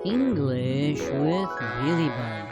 English with Billiebug.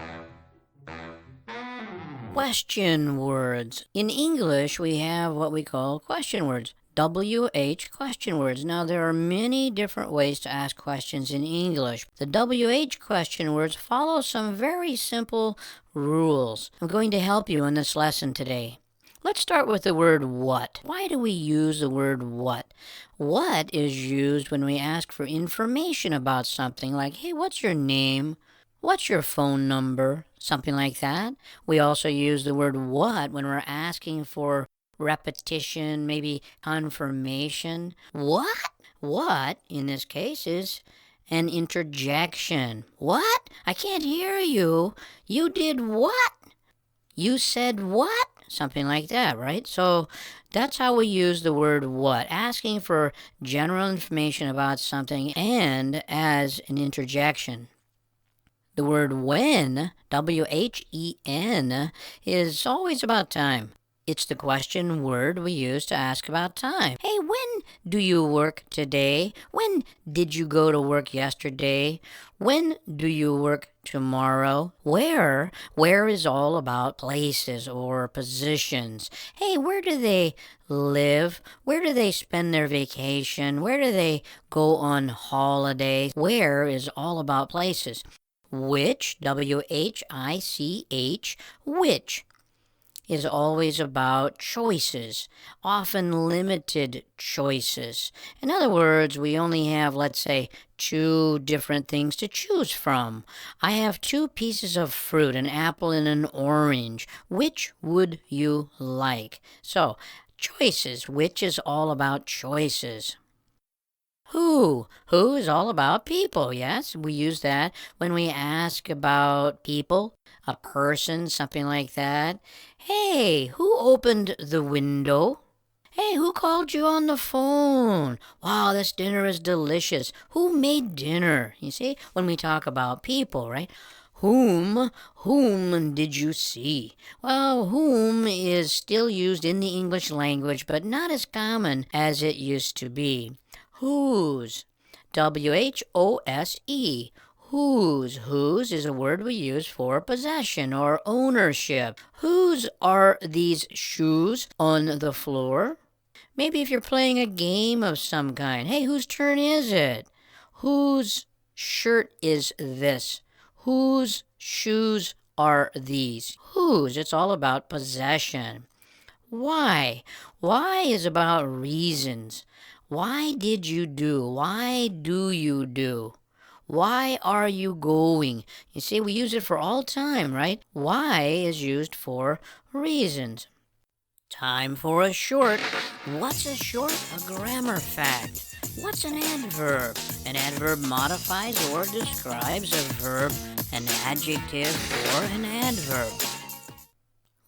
Question words. In English, we have what we call question words. WH question words. Now, there are many different ways to ask questions in English. The WH question words follow some very simple rules. I'm going to help you in this lesson today. Let's start with the word what. Why do we use the word what? What is used when we ask for information about something like, hey, what's your name? What's your phone number? Something like that. We also use the word what when we're asking for repetition, maybe confirmation. What? What, in this case, is an interjection. What? I can't hear you. You did what? You said what? Something like that, right? So that's how we use the word what, asking for general information about something and as an interjection. The word when, W-H-E-N, is always about time. It's the question word we use to ask about time. Hey, when do you work today? When did you go to work yesterday? When do you work tomorrow? Where? Where is all about places or positions. Hey, where do they live? Where do they spend their vacation? Where do they go on holiday? Where is all about places. Which, W-H-I-C-H, which, is always about choices, often limited choices. In other words, we only have, let's say, 2 different things to choose from. I have 2 pieces of fruit, an apple and an orange. Which would you like? So, choices, which is all about choices. Who is all about people, yes? We use that when we ask about people, a person, something like that. Hey, who opened the window? Hey, who called you on the phone? Wow, this dinner is delicious. Who made dinner? You see, when we talk about people, right? Whom did you see? Well, whom is still used in the English language, but not as common as it used to be. Whose, W-H-O-S-E, whose is a word we use for possession or ownership. Whose are these shoes on the floor? Maybe if you're playing a game of some kind, hey, whose turn is it? Whose shirt is this? Whose shoes are these? Whose, it's all about possession. Why? Why is about reasons. Why did you do? Why do you do? Why are you going? You see, we use it for all time, right? Why is used for reasons. Time for a short. What's a short? A grammar fact. What's an adverb? An adverb modifies or describes a verb, an adjective, or an adverb.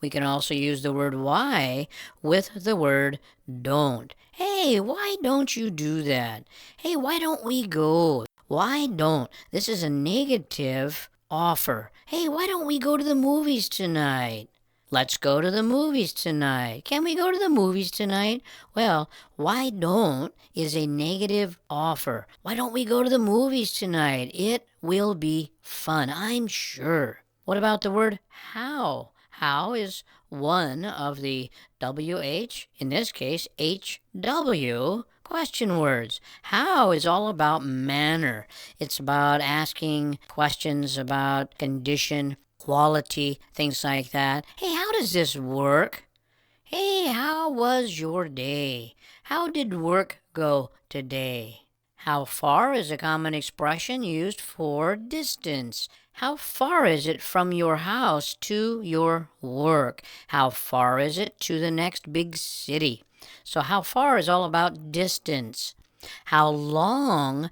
We can also use the word why with the word don't. Hey, why don't you do that? Hey, why don't we go? Why don't? This is a negative offer. Hey, why don't we go to the movies tonight? Let's go to the movies tonight. Can we go to the movies tonight? Well, why don't is a negative offer. Why don't we go to the movies tonight? It will be fun, I'm sure. What about the word how? How is one of the WH, in this case, HW, question words. How is all about manner. It's about asking questions about condition, quality, things like that. Hey, how does this work? Hey, how was your day? How did work go today? How far is a common expression used for distance. How far is it from your house to your work? How far is it to the next big city? So how far is all about distance. How long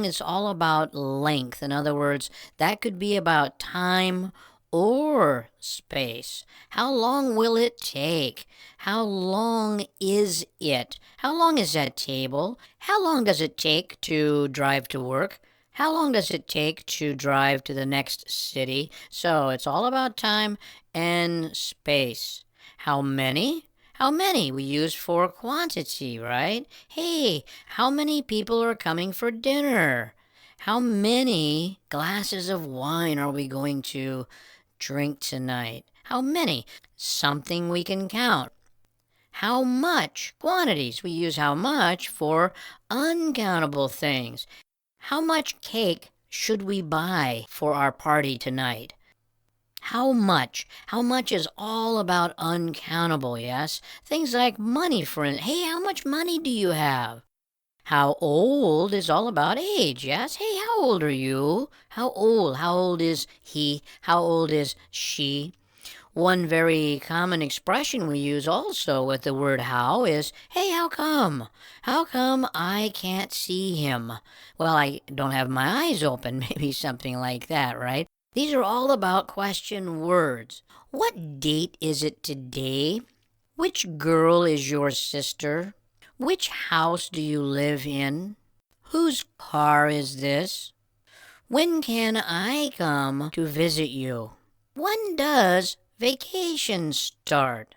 is all about length. In other words, that could be about time or space. How long will it take? How long is it? How long is that table? How long does it take to drive to work? How long does it take to drive to the next city? So it's all about time and space. How many? How many we use for quantity, right? Hey, how many people are coming for dinner? How many glasses of wine are we going to drink tonight? How many? Something we can count. How much? Quantities. We use how much for uncountable things. How much cake should we buy for our party tonight? How much? How much is all about uncountable, yes? Things like money, for instance. Hey, how much money do you have? How old is all about age, yes? Hey, how old are you? How old? How old is he? How old is she? One very common expression we use also with the word how is, hey, how come? How come I can't see him? Well, I don't have my eyes open, maybe something like that, right? These are all about question words. What date is it today? Which girl is your sister? Which house do you live in? Whose car is this? When can I come to visit you? When does vacation start?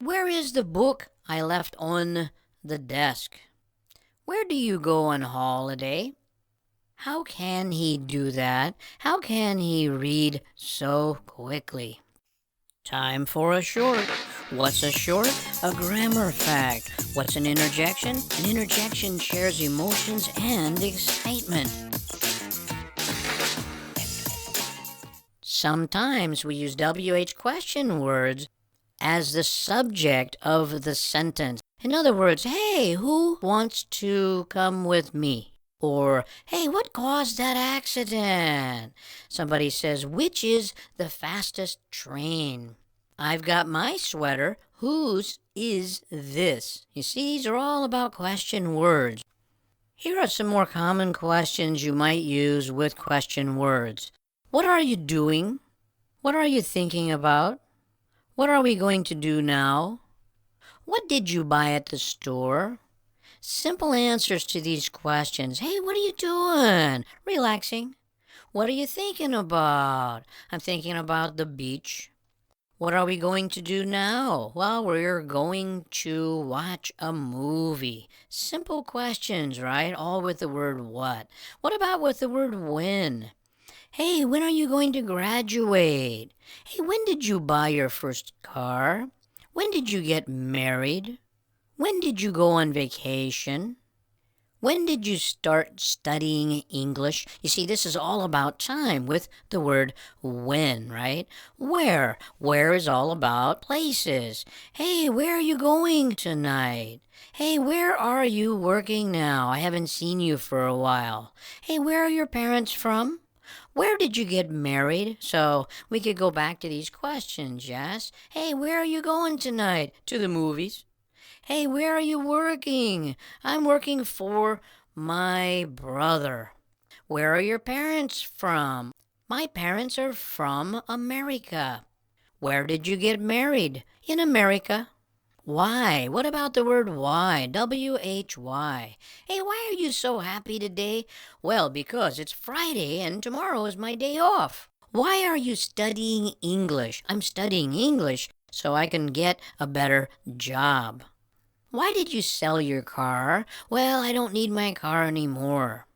Where is the book I left on the desk? Where do you go on holiday? How can he do that? How can he read so quickly? Time for a short. What's a short? A grammar fact. What's an interjection? An interjection shares emotions and excitement. Sometimes we use WH question words as the subject of the sentence. In other words, hey, who wants to come with me? Or, hey, what caused that accident? Somebody says, which is the fastest train? I've got my sweater. Whose is this? You see, these are all about question words. Here are some more common questions you might use with question words. What are you doing? What are you thinking about? What are we going to do now? What did you buy at the store? Simple answers to these questions. Hey, what are you doing? Relaxing. What are you thinking about? I'm thinking about the beach. What are we going to do now? Well, we're going to watch a movie. Simple questions, right? All with the word what. What about with the word when? Hey, when are you going to graduate? Hey, when did you buy your first car? When did you get married? When did you go on vacation? When did you start studying English? You see, this is all about time with the word when, right? Where? Where is all about places. Hey, where are you going tonight? Hey, where are you working now? I haven't seen you for a while. Hey, where are your parents from? Where did you get married? So we could go back to these questions, yes? Hey, where are you going tonight? To the movies. Hey, where are you working? I'm working for my brother. Where are your parents from? My parents are from America. Where did you get married? In America. Why? What about the word why? W-H-Y. Hey, why are you so happy today? Well, because it's Friday and tomorrow is my day off. Why are you studying English? I'm studying English so I can get a better job. Why did you sell your car? Well, I don't need my car anymore.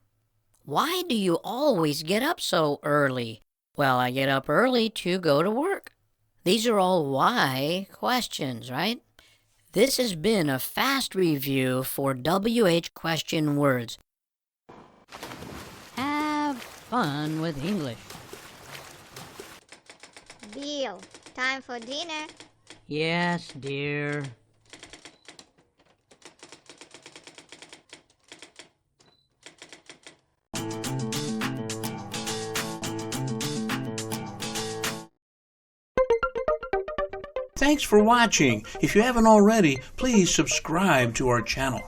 Why do you always get up so early? Well, I get up early to go to work. These are all why questions, right? This has been a fast review for WH question words. Have fun with English. Bill, time for dinner. Yes, dear. Thanks for watching. If you haven't already, please subscribe to our channel.